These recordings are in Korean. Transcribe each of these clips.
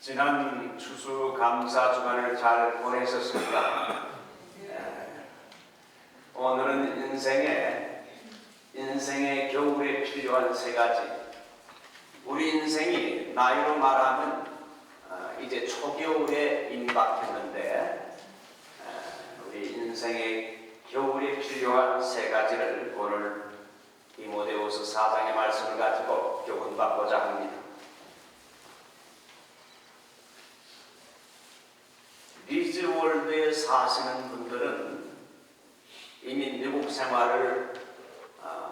지난 추수감사 주간을 잘 보내셨습니까? 오늘은 인생의 겨울에 필요한 세 가지. 우리 인생이 나이로 말하면 이제 초겨울에 임박했는데 우리 인생의 겨울에 필요한 세 가지를 오늘 디모데후서 4장의 말씀을 가지고 교훈받고자 합니다. 리즈월드에 사시는 분들은 이미 미국 생활을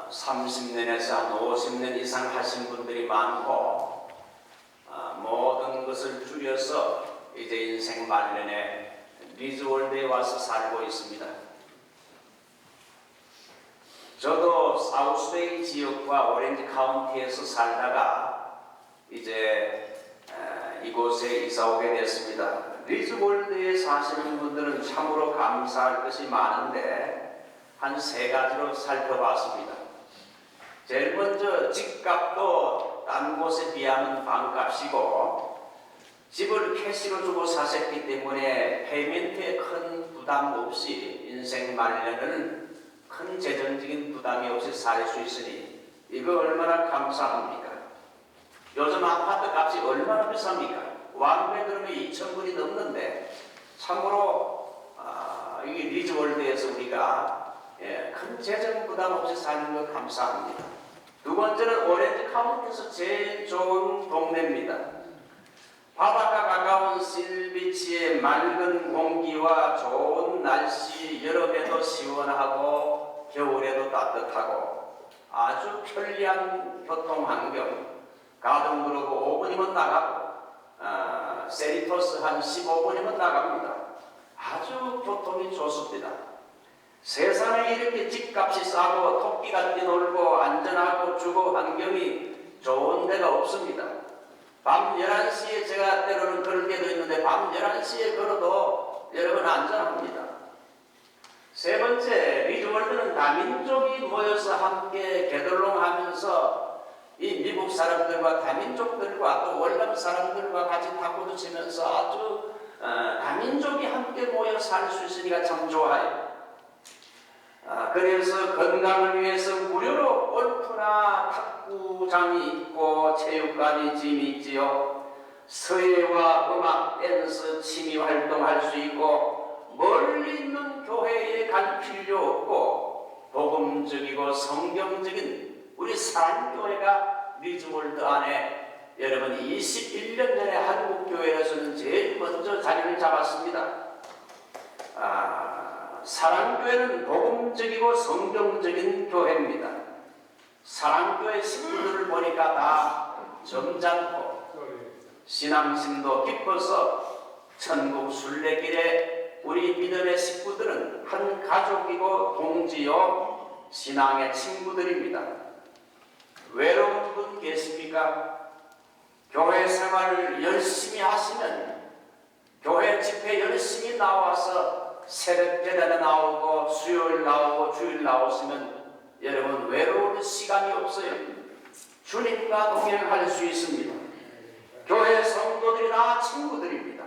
30년에서 한 50년 이상 하신 분들이 많고 모든 것을 줄여서 이제 인생 말년에 리즈월드에 와서 살고 있습니다. 저도 사우스베이 지역과 오렌지 카운티에서 살다가 이제 이곳에 이사 오게 됐습니다. 리즈월드에 사시는 분들은 참으로 감사할 것이 많은데 한 세 가지로 살펴봤습니다. 제일 먼저 집값도 딴 곳에 비하면 반값이고 집을 캐시로 주고 사셨기 때문에 페이멘트에 큰 부담 없이 인생 말년을 큰 재정적인 부담이 없이 살 수 있으니 이거 얼마나 감사합니까? 요즘 아파트 값이 얼마나 비쌉니까? 원베드룸이 2,000불이 넘는데 참으로 이 리즈월드에서 우리가 큰 재정 부담 없이 사는 것 감사합니다. 두 번째는 오렌지 카운티에서 제일 좋은 동네입니다. 바닷가 가까운 실비치의 맑은 공기와 좋은 날씨, 여름에도 시원하고 겨울에도 따뜻하고 아주 편리한 교통환경, 가든그로브 5분이면 나가고 세리토스 한 15분이면 나갑니다. 아주 교통이 좋습니다. 세상에 이렇게 집값이 싸고 토끼가 뛰놀고 안전하고 주거 환경이 좋은 데가 없습니다. 밤 11시에 제가 때로는 걸을 때도 있는데 밤 11시에 걸어도 여러분 안전합니다. 세 번째, 리즈월드는 다민족이 모여서 함께 게들롱하면서 이 미국 사람들과 다민족들과 또 월남 사람들과 같이 탁구도 치면서 아주 다민족이 함께 모여 살 수 있으니까 참 좋아요. 그래서 건강을 위해서 무료로 골프나 탁구장이 있고 체육관이 짐이 있지요. 서예와 음악, 댄스, 취미 활동할 수 있고 멀리 있는 교회에 갈 필요 없고 복음적이고 성경적인 우리 사랑교회가 리즈월드 안에 여러분 21년 전에 한국교회에서는 제일 먼저 자리를 잡았습니다. 사랑교회는 복음적이고 성경적인 교회입니다. 사랑교회 식구들을 보니까 다 점잖고 신앙심도 깊어서 천국 순례길에 우리 믿음의 식구들은 한 가족이고 동지요 신앙의 친구들입니다. 외로운 분 계십니까? 교회 생활을 열심히 하시면 교회 집회 열심히 나와서 새벽 예배에 나오고 수요일 나오고 주일 나오시면 여러분 외로울 시간이 없어요. 주님과 동행할 수 있습니다. 교회 성도들이 다 친구들입니다.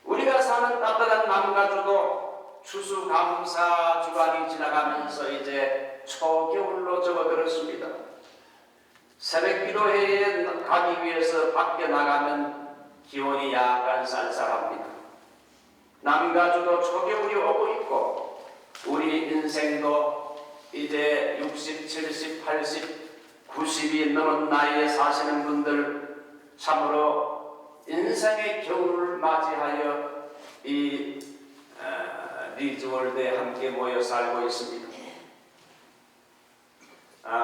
우리가 사는 따뜻한 남가주도 추수감사 주간이 지나가면서 이제 초겨울로 접어들었습니다. 새벽 기도회에 가기 위해서 밖에 나가면 기온이 약간 쌀쌀합니다. 남가주도 초겨울이 오고 있고 우리 인생도 이제 60, 70, 80, 90이 넘은 나이에 사시는 분들 참으로 인생의 겨울을 맞이하여 이 리즈월드에 함께 모여 살고 있습니다.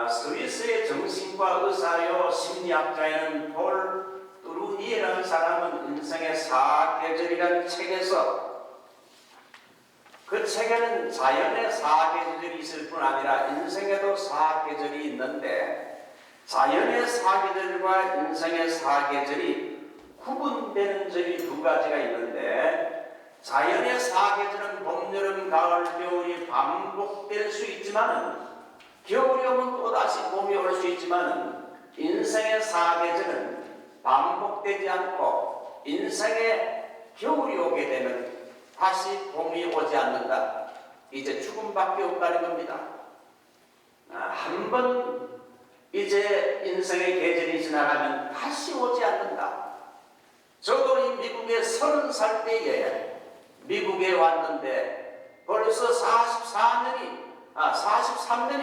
스위스의 정신과 의사요 심리학자인 폴 뚜루니에라는 사람은 인생의 사계절이라는 책에서 그 책에는 자연의 사계절이 있을 뿐 아니라 인생에도 사계절이 있는데 자연의 사계절과 인생의 사계절이 구분되는 점이 두 가지가 있는데 자연의 사계절은 봄, 여름, 가을, 겨울이 반복될 수 있지만 겨울이 오면 또다시 봄이 올 수 있지만 인생의 사계절은 반복되지 않고 인생에 겨울이 오게 되면 다시 봄이 오지 않는다. 이제 죽음밖에 없다는 겁니다. 한 번 이제 인생의 계절이 지나가면 다시 오지 않는다. 저도 이 미국에 30살 때에 미국에 왔는데 벌써 43년이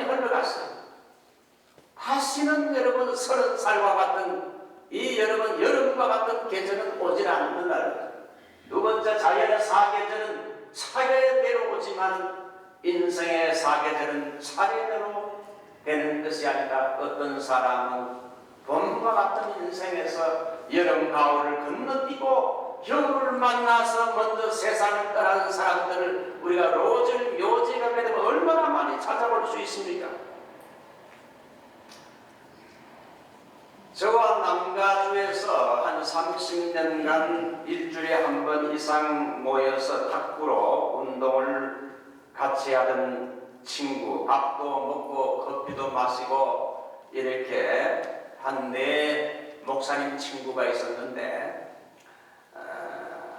흘러갔어요. 다시는 여러분 30살과 같은 이 여러분 여름과 같은 계절은 오질 않는 날. 두 번째 자연의 사계절은 차례대로 오지만 인생의 사계절은 차례대로 되는 것이 아니라 어떤 사람은 봄과 같은 인생에서 여름 가을을 건너뛰고 겨울을 만나서 먼저 세상을 떠나는 사람들을 우리가 로절 묘지가 되면 얼마나 많이 찾아볼 수 있습니까? 저와 남가주에서 한 30년간 일주일에 한 번 이상 모여서 탁구로 운동을 같이 하던 친구, 밥도 먹고 커피도 마시고 이렇게 한 4 목사님 친구가 있었는데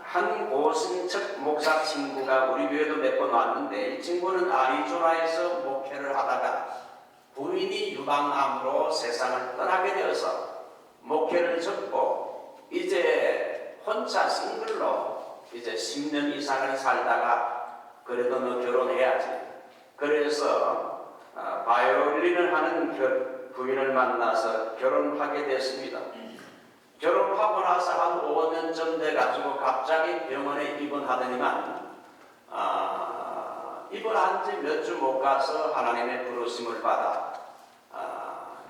한 고신척 목사 친구가 우리 교회도 몇 번 왔는데 이 친구는 아리조나에서 목회를 하다가 부인이 유방암으로 세상을 떠나게 되어서 목회를 접고 이제 혼자 싱글로 이제 10년 이상을 살다가 그래도 너 결혼해야지. 그래서 바이올린을 하는 부인을 만나서 결혼하게 됐습니다. 결혼하고 나서 한 5년쯤 돼가지고 갑자기 병원에 입원하더니만 입원한 지 몇 주 못 가서 하나님의 부르심을 받아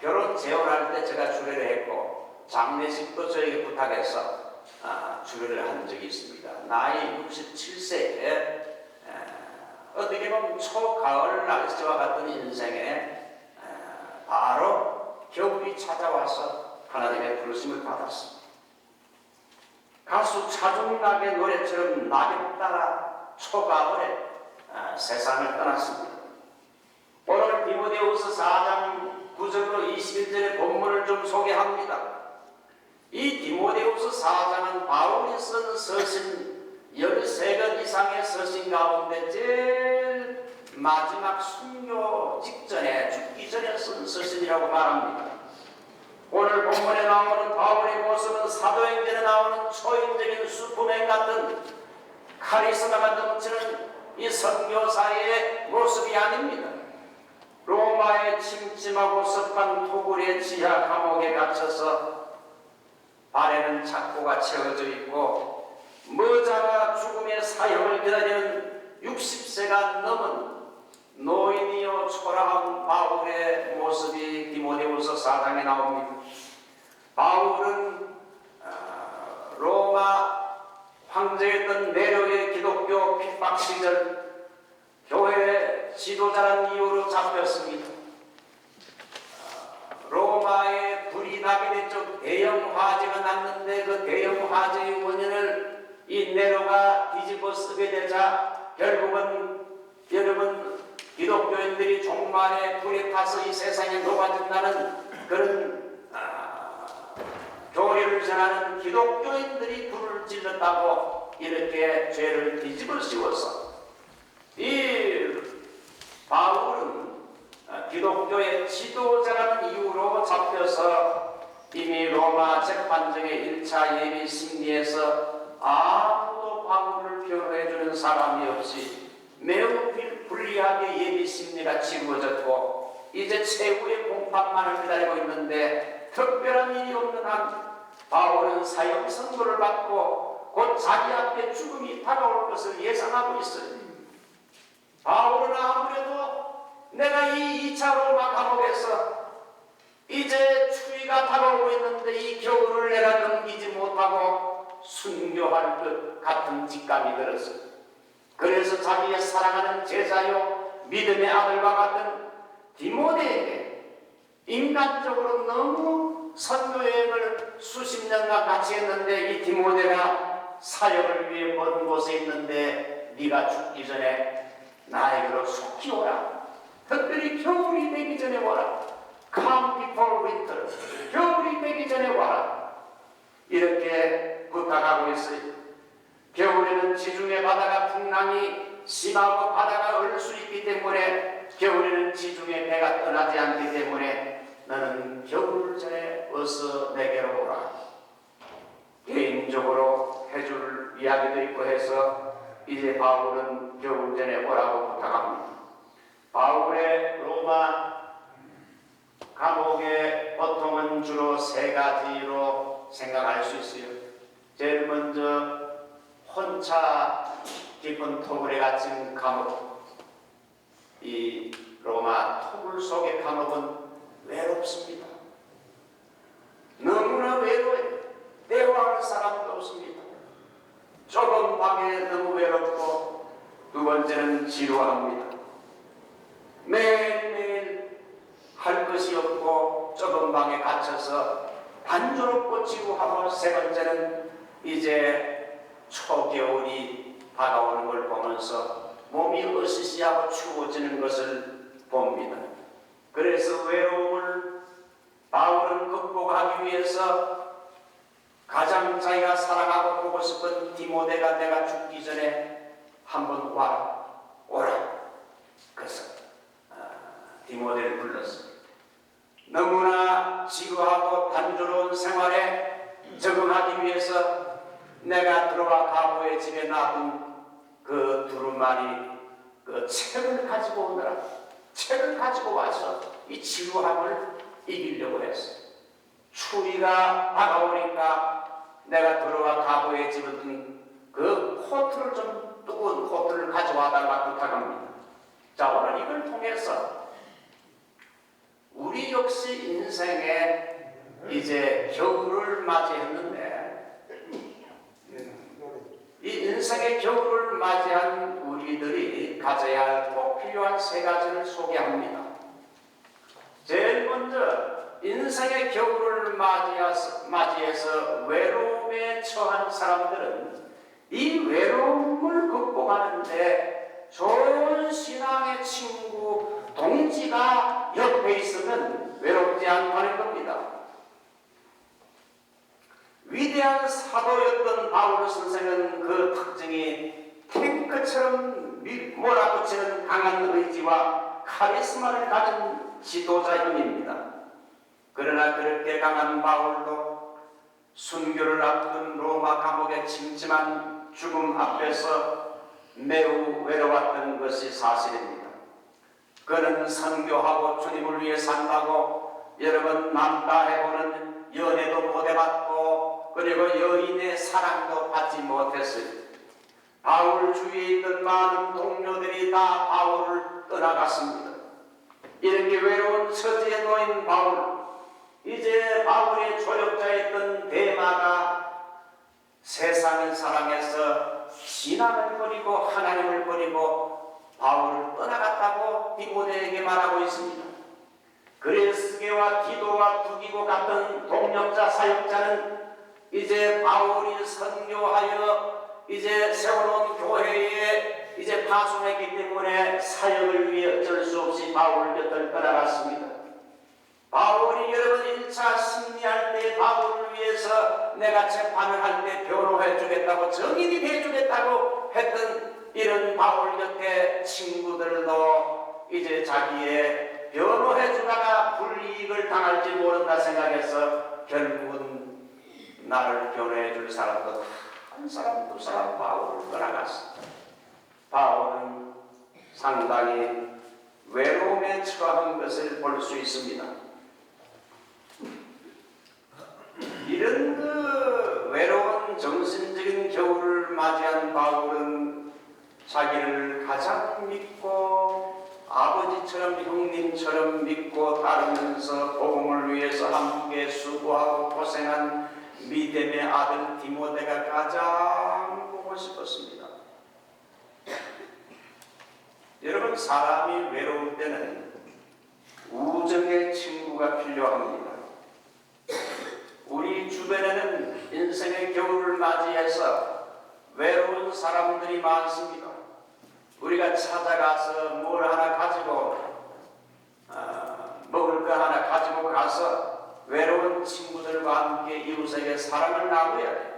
결혼 재혼할 때 제가 주례를 했고 장례식도 저에게 부탁해서 주례를 한 적이 있습니다. 나이 67세에 어떻게 보면 초가을 날씨와 같은 인생에 바로 겨울이 찾아와서 하나님의 부르심을 받았습니다. 가수 차중락의 노래처럼 낙엽 따라 초가을에 세상을 떠났습니다. 오늘 디모데후서 4장 9절로 21절의 본문을 좀 소개합니다. 이 디모데후서 4장은 바울이 쓴 서신 13권 이상의 서신 가운데 제일 마지막 순교 직전에 죽기 전에 쓴 서신이라고 말합니다. 오늘 본문에 나오는 바울의 모습은 사도행전에 나오는 초인적인 슈퍼맨 같은 카리스마가 넘치는 이 선교사의 모습이 아닙니다. 로마의 침침하고 습한 토굴의 지하 감옥에 갇혀서 발에는 착고가 채워져 있고 머자가 죽음의 사형을 기다리는 60세가 넘은 노인이요 초라한 바울의 모습이 디모데후서 4장에 나옵니다. 바울은 로마 황제였던 네로의 기독교 핍박 시절 교회 지도자란 이유로 잡혔습니다. 로마에 불이 나게 됐죠. 대형 화재가 났는데 그 대형 화재의 원인을 이 네로가 뒤집어 쓰게 되자 결국은 여러분 기독교인들이 종말에 불에 타서 이 세상에 녹아든다는 그런 교리를 전하는 기독교인들이 불을 질렀다고 이렇게 죄를 뒤집어 씌워서 이 바울은 기독교의 지도자라는 이유로 잡혀서 이미 로마 재판정의 1차 예비 심리에서 아무도 바울을 변호해주는 사람이 없이 매우 불리하게 예비 심리가 치루어졌고 이제 최후의 공판만을 기다리고 있는데 특별한 일이 없는 한 바울은 사형 선고를 받고 곧 자기 앞에 죽음이 다가올 것을 예상하고 있어요. 바울은 아무래도 내가 이 2차 로마 감옥에서 이제 추위가 다가오고 있는데 이 겨울을 내가 넘기지 못하고 순교할 것 같은 직감이 들었어요. 그래서 자기의 사랑하는 제자요 믿음의 아들과 같은 디모데에게 인간적으로 너무 선교여행을 수십 년간 같이 했는데 이 디모데가 사역을 위해 먼 곳에 있는데 네가 죽기 전에 나에게로 속히 오라. 특별히 겨울이 되기 전에 와라. Come before winter. 겨울이 되기 전에 와라. 이렇게 부탁 부탁하고 있어요. 겨울에는 지중해 바다가 풍랑이 심하고 바다가 얼 수 있기 때문에, 겨울에는 지중해 배가 떠나지 않기 때문에 너는 겨울 전에 어서 내게로 오라. 개인적으로 해줄 이야기도 있고 해서 이제 바울은 겨울 전에 오라고 부탁합니다. 바울의 로마 감옥의 고통은 주로 세 가지로 생각할 수 있어요. 제일 먼저 혼자 깊은 토굴에 갇힌 감옥. 이 로마 토굴 속의 감옥은 외롭습니다. 너무나 외로워요. 대화할 사람도 없습니다. 좁은 방에 너무 외롭고, 두 번째는 지루합니다. 매일매일 할 것이 없고 좁은 방에 갇혀서 단조롭고 지루하고, 세 번째는 이제 초겨울이 다가오는 걸 보면서 몸이 으스시하고 추워지는 것을 봅니다. 그래서 외로움을 바울은 극복하기 위해서 가장 자기가 사랑하고 보고 싶은 디모데가 내가 죽기 전에 한번 오라. 그래서 디모데를 불렀습니다. 너무나 지루하고 단조로운 생활에 적응하기 위해서 내가 들어와 가보의 집에 놔둔 그 두루마리 그 책을 가지고 오느라, 책을 가지고 와서 이 지루함을 이기려고 했어요. 추위가 다가오니까 내가 들어와 가보의 집에 둔 그 코트를 좀, 뜨거운 코트를 가져와달라 부탁합니다. 자, 오늘 이걸 통해서 우리 역시 인생에 이제 겨울을 맞이했는데, 이 인생의 겨울을 맞이한 우리들이 가져야 할 꼭 필요한 세 가지를 소개합니다. 제일 먼저 인생의 겨울을 맞이해서 외로움에 처한 사람들은 이 외로움을 극복하는데 좋은 신앙의 친구, 동지가 옆에 있으면 외롭지 않다는 겁니다. 위대한 사도였던 바울 선생은 그 특징이 탱크처럼 몰아붙이는 강한 의지와 카리스마를 가진 지도자형입니다. 그러나 그렇게 강한 바울도 순교를 앞둔 로마 감옥의 침침한 죽음 앞에서 매우 외로웠던 것이 사실입니다. 그는 선교하고 주님을 위해 산다고 여러 번 남다해보는 연애도 못 해봤고, 그리고 여인의 사랑도 받지 못했어요. 바울 주위에 있던 많은 동료들이 다 바울을 떠나갔습니다. 이렇게 외로운 처지에 놓인 바울, 이제 바울의 조력자였던 데마가 세상을 사랑해서 신앙을 버리고 하나님을 버리고 바울을 떠나갔다고 디모데에게 말하고 있습니다. 그레스게와 디도와 두기고 같은 동력자 사역자는 이제 바울이 선교하여 이제 세워놓은 교회에 이제 파송했기 때문에 사역을 위해 어쩔 수 없이 바울 곁을 떠나갔습니다. 바울이 여러분 1차 승리할 때 바울을 위해서 내가 재판을 할 때 변호해 주겠다고, 정인이 해주겠다고 했던 이런 바울 곁에 친구들도 이제 자기의 변호해 주다가 불이익을 당할지 모른다 생각해서 결국은 나를 변호해 줄 사람도 한 사람 두 사람 바울을 떠나갔어. 바울은 상당히 외로움에 처한 것을 볼 수 있습니다. 이런 그 외로운 정신적인 겨울을 맞이한 바울은 자기를 가장 믿고 아버지처럼 형님처럼 믿고 따르면서 복음을 위해서 함께 수고하고 고생한 믿음의 아들 디모데가 가장 보고 싶었습니다. 여러분, 사람이 외로울 때는 우정의 친구가 필요합니다. 우리 주변에는 인생의 겨울을 맞이해서 외로운 사람들이 많습니다. 우리가 찾아가서 뭘 하나 가지고 먹을 거 하나 가지고 가서 외로운 친구들과 함께 이웃에게 사랑을 나누어야 돼요.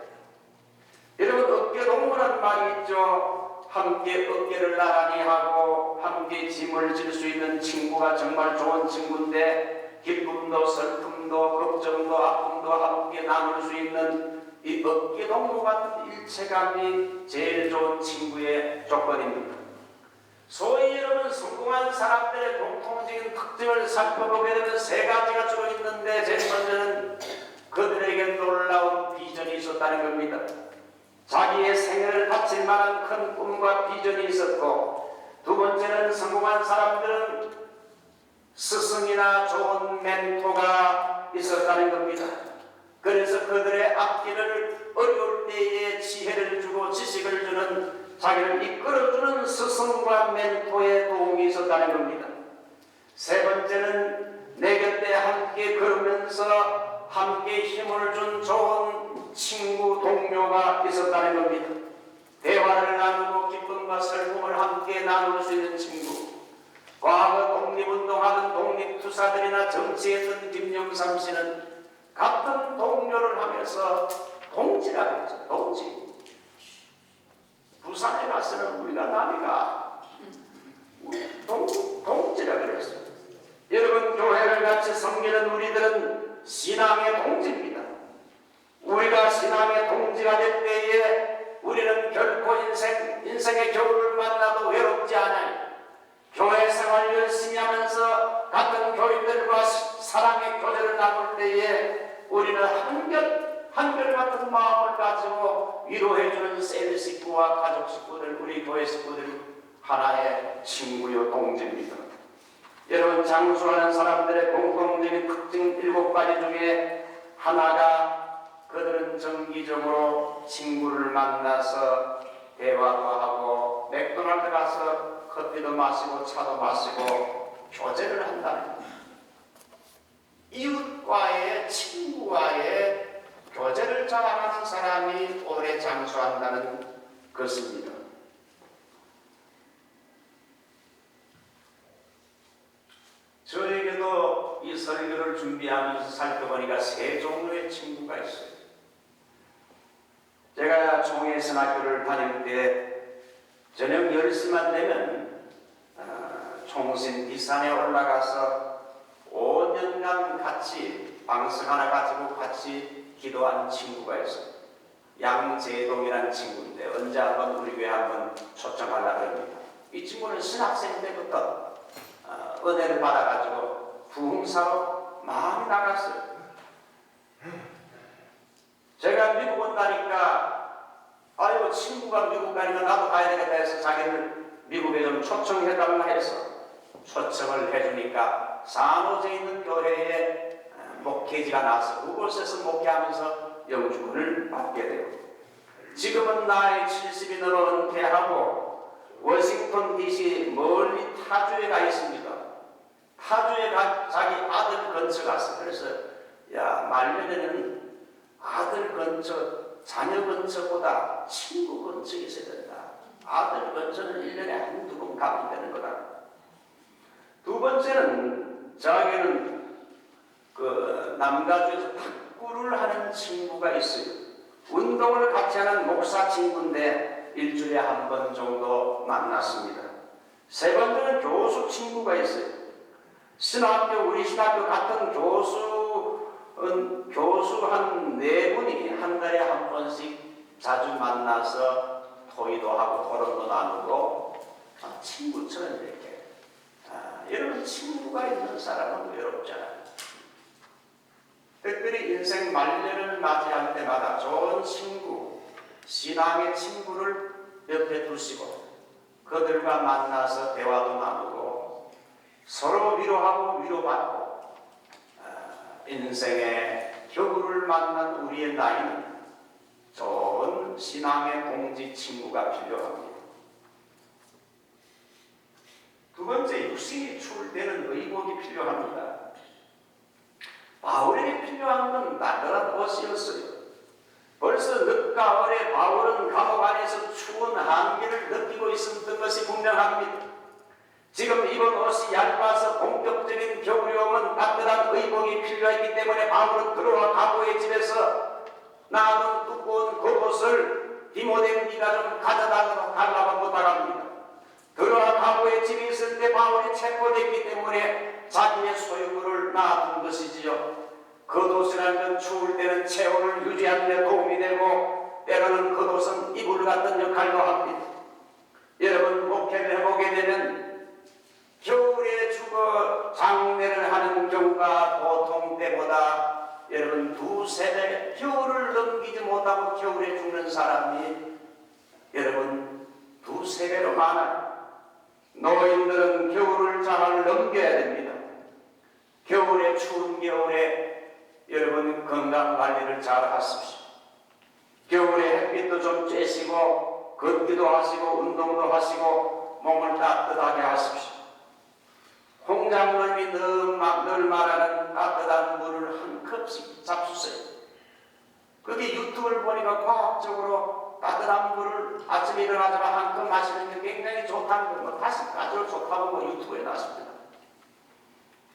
있죠. 함께 어깨를 나란히 하고 함께 짐을 질 수 있는 친구가 정말 좋은 친구인데, 기쁨도 슬픔도 걱정도 아픔도 함께 나눌 수 있는 이 어깨 동무 같은 일체감이 제일 좋은 친구의 조건입니다. 소위 여러분 성공한 사람들의 공통적인 특징을 살펴보게 되면 세 가지가 주로 있는데, 제일 먼저는 그들에게 놀라운 비전이 있었다는 겁니다. 자기의 생애를 바칠 만한 큰 꿈과 비전이 있었고, 두 번째는 성공한 사람들은 스승이나 좋은 멘토가 있었다는 겁니다. 그래서 그들의 앞길을 어려울 때에 지혜를 주고 지식을 주는, 자기를 이끌어주는 스승과 멘토의 도움이 있었다는 겁니다. 세 번째는 내 곁에 함께 걸으면서 함께 힘을 준 좋은 친구, 동료가 있었다는 겁니다. 대화를 나누고 기쁨과 슬픔을 함께 나눌 수 있는 친구. 과거 독립운동하던 독립투사들이나 정치했던 김영삼 씨는 같은 동료를 하면서 동지라고 했죠. 동지. 부산에 가서는 우리가 남이가 동지라 그랬어요. 여러분, 교회를 같이 섬기는 우리들은 신앙의 동지입니다. 우리가 신앙의 동지가 될 때에 우리는 결코 인생의 겨울을 만나도 외롭지 않아요. 교회 생활 열심히 하면서 같은 교인들과 사랑의 교제를 나눌 때에 우리는 한결같은 마음을 가지고 위로해주는 셀 식구와 가족 식구들, 우리 교회 식구들 하나의 친구요 동지입니다. 여러분, 장수하는 사람들의 공통적인 특징 7가지 중에 하나가, 그들은 정기적으로 친구를 만나서 대화도 하고 맥도날드 가서 커피도 마시고 차도 마시고 교제를 한다는 겁니다. 이웃과의, 친구와의 교제를 잘하는 사람이 오래 장수한다는 것입니다. 저에게도 이 설교를 준비하면서 살펴보니까 세 종류의 친구가 있어요. 제가 총회선학교를 다닐 때 저녁 10시만 되면 총신 뒷산에 올라가서 5년간 같이 방석 하나 가지고 같이 기도하는 친구가 있어요. 양재동이라는 친구인데 언제 한번 우리 교회 한번 초청하려고 합니다. 이 친구는 신학생 때부터 은혜를 받아가지고 부흥사로 마음이 나갔어요. 제가 미국 온다니까, 아이고 친구가 미국 가니까 나도 가야 되겠다 해서 자기를 미국에 좀 초청해달라 해서 초청을 해주니까 산호제에 있는 교회에 목회지가 나서 그곳에서 목회하면서 영주권을 받게 돼요. 지금은 나이 70이 넘어 은퇴하고 워싱턴 DC 멀리 타주에 가 있습니다. 타주에 자기 아들 근처 갔어. 그래서 야, 말년에는 아들 근처, 자녀 근처보다 친구 근처에 있어야 된다. 아들 근처는 1년에 한두 번 가면 되는 거다. 두 번째는 자기는 남가주에서 탁구를 하는 친구가 있어요. 운동을 같이 하는 목사 친구인데 일주일에 한 번 정도 만났습니다. 세 번째는 교수 친구가 있어요. 우리 신학교 같은 교수 한 4분이 한 달에 한 번씩 자주 만나서 토의도 하고 토론도 나누고 친구처럼 이렇게. 여러분, 친구가 있는 사람은 외롭잖아요. 특별히 인생 말년을 맞이할 때마다 좋은 친구, 신앙의 친구를 옆에 두시고 그들과 만나서 대화도 나누고 서로 위로하고 위로받고, 인생의 겨울을 만난 우리의 나이는 좋은 신앙의 동지 친구가 필요합니다. 두 번째, 육신이 추울 때는 의복이 필요합니다. 바울에게 필요한 건 나그란 옷이었어요. 벌써 늦가을에 바울은 감옥 안에서 추운 한기를 느끼고 있었던 것이 분명합니다. 지금 입은 옷이 얇아서 본격적인 겨울이 오면 따뜻한 의복이 필요했기 때문에 바울은 들어와 가보의 집에서 나는 두꺼운 겉옷을 디모데 네가 좀 달라고 부탁합니다. 들어와 바보의 집에 있을 때 바울이 체포됐기 때문에 자기의 소유물을 놔둔 것이지요. 겉옷이라는 건 추울 때는 체온을 유지하는 데 도움이 되고 때로는 겉옷은 이불 같은 역할도 합니다. 여러분 목회를 해보게 되면 겨울에 죽어 장례를 하는 경우가 보통 때보다 여러분 두세 배 겨울을 넘기지 못하고 겨울에 죽는 사람이 여러분 두세 배로 많아요. 노인들은 겨울을 잘 넘겨야 됩니다. 겨울에 추운 겨울에 여러분 건강관리를 잘 하십시오. 겨울에 햇빛도 좀 쬐시고 걷기도 하시고 운동도 하시고 몸을 따뜻하게 하십시오. 홍장님이 늘 말하는 따뜻한 물을 한 컵씩 잡수세요. 그게 유튜브를 보니까 과학적으로 따뜻한 물을 아침에 일어나자마자 한 컵 마시는 게 굉장히 좋다는 거, 다시 가지고 좋다고 유튜브에 나왔습니다.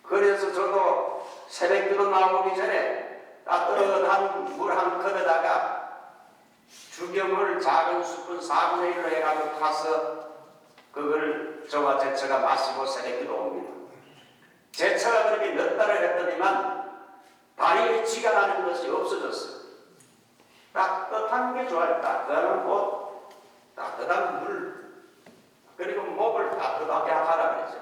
그래서 저도 새벽기도 나오기 전에 따뜻한 물 한 컵에다가 죽염을 작은 스푼 4분의 1로 해가지고 타서 그걸 저와 제처가 마시고 새벽기도 옵니다. 제처가 그렇게 몇 달을 했더니만 다리에 쥐가 나는 것이 없어졌어요. 따뜻한 게 좋아요. 따뜻한 옷, 따뜻한 물, 그리고 목을 따뜻하게 하라 그랬죠.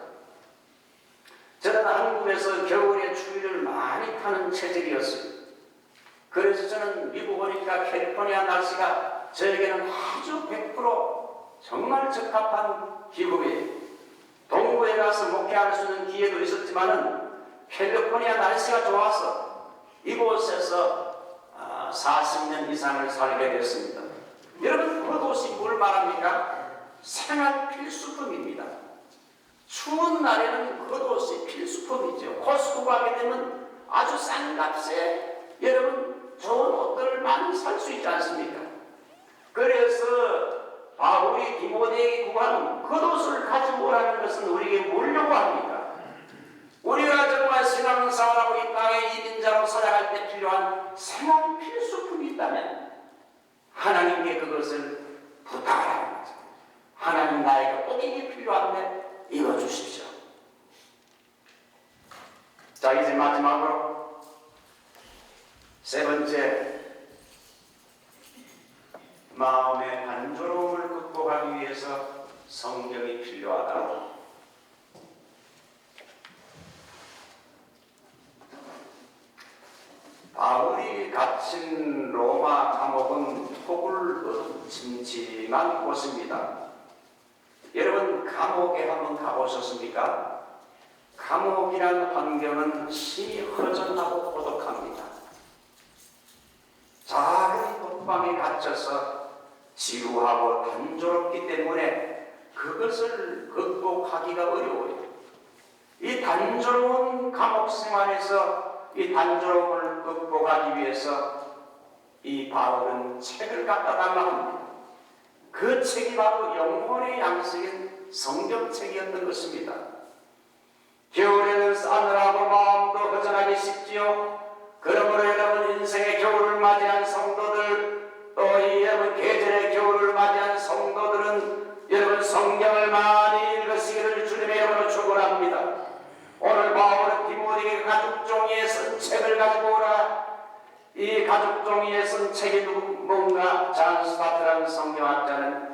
저는 한국에서 겨울에 추위를 많이 타는 체질이었어요. 그래서 저는 미국 오니까 캘리포니아 날씨가 저에게는 아주 100% 정말 적합한 기후이에요. 동부에 가서 목회할 수 있는 기회도 있었지만은 캘리포니아 날씨가 좋아서 이곳에서 40년 이상을 살게 됐습니다. 여러분 겉옷이 뭘 말합니까? 생활 필수품입니다. 추운 날에는 겉옷이 필수품이죠. 코스코 가게 되면 아주 싼 값에 여러분 좋은 옷들을 많이 살 수 있지 않습니까? 그래서 바울이 디모데에게 구한 겉옷을 가지고 오라는 것은 우리에게 뭐려고 합니까? 우리가 정말 신앙생활하고 이 땅에 이민자로 살아갈 때 필요한 생활 필수품이 있다면 하나님께 그것을 부탁하라는 거죠. 하나님 나에게 꼭 이게 필요한데 이뤄주십시오. 자, 이제 마지막으로 세 번째, 마음의 단조로움을 극복하기 위해서 성경이 필요하다. 바울이 갇힌 로마 감옥은 폭을 얻은 침침한 곳입니다. 여러분 감옥에 한번 가보셨습니까? 감옥이란 환경은 심히 허전하고 고독합니다. 작은 독방에 갇혀서 지루하고 단조롭기 때문에 그것을 극복하기가 어려워요. 이 단조로운 감옥 생활에서 이 단조로움을 극복하기 위해서 이 바울은 책을 갖다 달라 합니다. 그 책이 바로 영혼의 양식인 성경책이었던 것입니다. 겨울에는 싸늘하고 마음도 허전하기 쉽지요. 그러므로 여러분 인생의 겨울을 맞이한 성도들, 또 이 여러분 계절의 겨울을 맞이한 성도들은 여러분 성경을 많이 읽으시기를 주님의 이름으로 축원합니다. 오늘 바울은 디모데에게 가죽 종이에 쓴 책을 가지고 오라. 이 가죽 종이에 쓴 책이 뭔가 잔 스타트라는 성경학자는,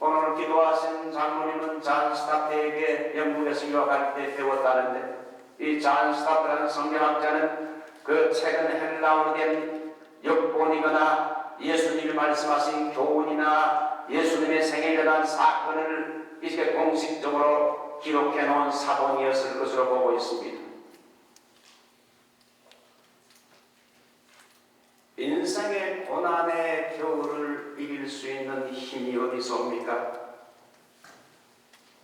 오늘 기도하신 장로님은 잔 스타트에게 영국에서 유학할 때 배웠다는데, 이 잔 스타트라는 성경학자는 그 책은 헬라어로 된 역본이거나 예수님이 말씀하신 교훈이나 예수님의 생애에 관한 사건을 이렇게 공식적으로 기록해 놓은 사본이었을 것으로 보고 있습니다. 인생의 고난의 겨울을 이길 수 있는 힘이 어디서 옵니까?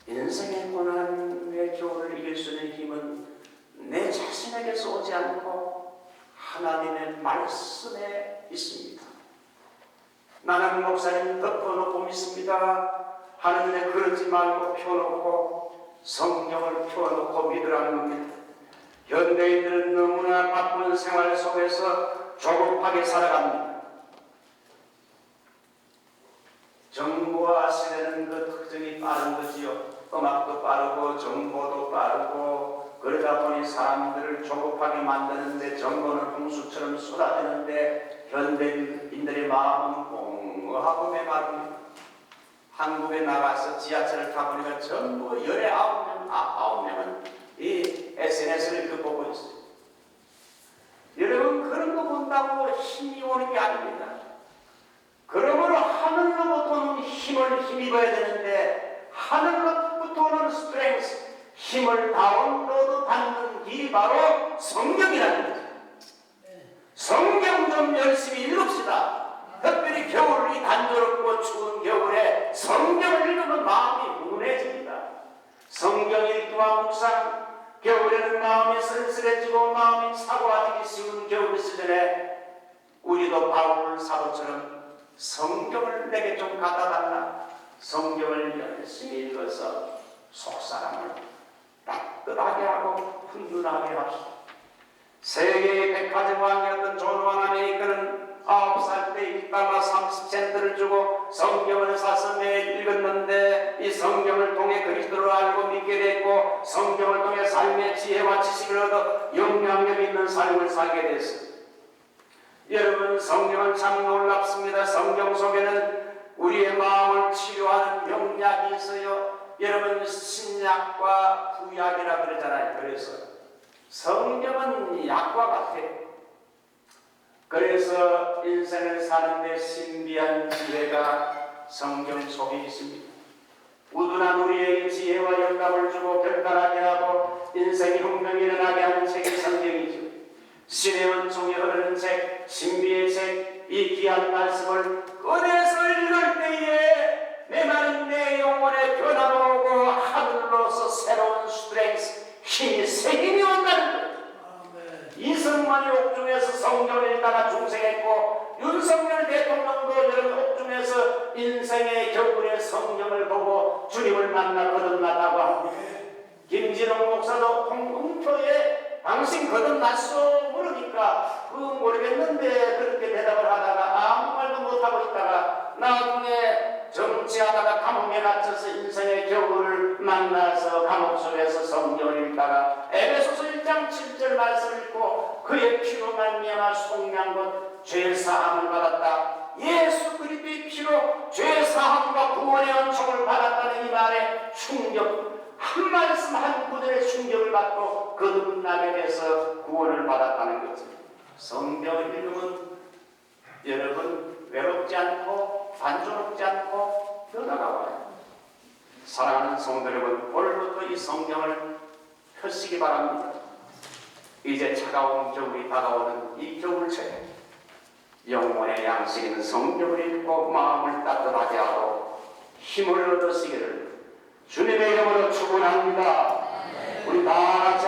인생의 고난의 겨울을 이길 수 있는 힘은 내 자신에게서 오지 않고 하나님의 말씀에 있습니다. 나는 목사님 덮어놓고 믿습니다. 하나님의 그러지 말고 펴놓고 성경을 펴놓고 믿으라는 겁니다. 현대인들은 너무나 바쁜 생활 속에서 조급하게 살아갑니다. 정보화 시대는 그 특징이 빠른 거지요. 음악도 빠르고 정보도 빠르고 그러다 보니 사람들을 조급하게 만드는데 정보는 홍수처럼 쏟아지는데 현대인들의 마음은 공허하고 메마릅니다. 한국에 나가서 지하철을 타보니까 전부 열에 9명은 이 SNS를 이렇게 보고 있어요. 여러분 그런 거 본다고 힘이 오는 게 아닙니다. 그러므로 하늘로부터 오는 힘을 힘입어야 되는데 하늘로부터 오는 스트렝스, 힘을 다운로드 받는 길이 바로 성경이라는 거죠. 성경 좀 열심히 읽읍시다. 특별히 겨울, 이 단조롭고 추운 겨울에 성경을 읽으면 마음이 훈훈해집니다. 성경 읽기와 묵상, 겨울에는 마음이 쓸쓸해지고 마음이 사고해지기 쉬운 겨울 시즌에 우리도 바울 사도처럼 성경을 내게 좀 갖다달라. 성경을 열심히 읽어서 속사람을 따뜻하게 하고 훈훈하게 합시다. 세계의 백화점 왕이었던 존 왕 아메리카는 9살 때 1달러 30센트를 주고 성경을 사서 매일 읽었는데 이 성경을 통해 그리스도를 알고 믿게 됐고 성경을 통해 삶의 지혜와 지식을 얻어 영향력 있는 삶을 살게 됐습니다. 여러분 성경은 참 놀랍습니다. 성경 속에는 우리의 마음을 치료하는 명약이 있어요. 여러분 신약과 구약이라 그러잖아요. 그래서 성경은 약과 같아요. 그래서 인생을 사는데 신비한 지혜가 성경 속에 있습니다. 우둔한 우리에게 지혜와 영감을 주고 별단하게 하고 인생의 혁명이 일어나게 하는 책이 성경이죠. 신의 은총이 흐르는 책, 신비의 책, 이 귀한 말씀을 꺼내서 읽을 때에 내 마른 내 영혼에 변화가 오고 하늘로서 새로운 스트렝스, 힘이 새김이 온다는 거예요. 이승만이 옥중에서 성경을 읽다가 중생했고 윤석열 대통령도 여러분 옥중에서 인생의 겨울에 성경을 보고 주님을 만나 거듭났다고 합니다. 김진홍 목사도 홍웅표에 당신 거듭났소 물으니까 그건 모르겠는데 그렇게 대답을 하다가 아무 말도 못하고 있다가 나중에 정치하다가 감옥에 갇혀서 인생의 겨울을 만나서 감옥 속에서 성경을 읽다가 에베소서 1장 7절 말씀을 읽고 그의 피로 말미암아 속량 것 죄사함을 받았다. 예수 그리스도의 피로 죄사함과 구원의 은총을 받았다는 이 말에 충격, 한 말씀 한 구절의 충격을 받고 거듭나게 돼서 구원을 받았다는 거죠. 성경을 읽으면 여러분 외롭지 않고 단조롭지 않고 변화가 와요. 사랑하는 성도 여러분, 오늘부터 이 성경을 펴시기 바랍니다. 이제 차가운 겨울이 다가오는 이 겨울철에 영혼의 양식 있는 성경을 읽고 마음을 따뜻하게 하고 힘을 얻으시기를 주님의 이름으로 축원합니다. 우리 다 같이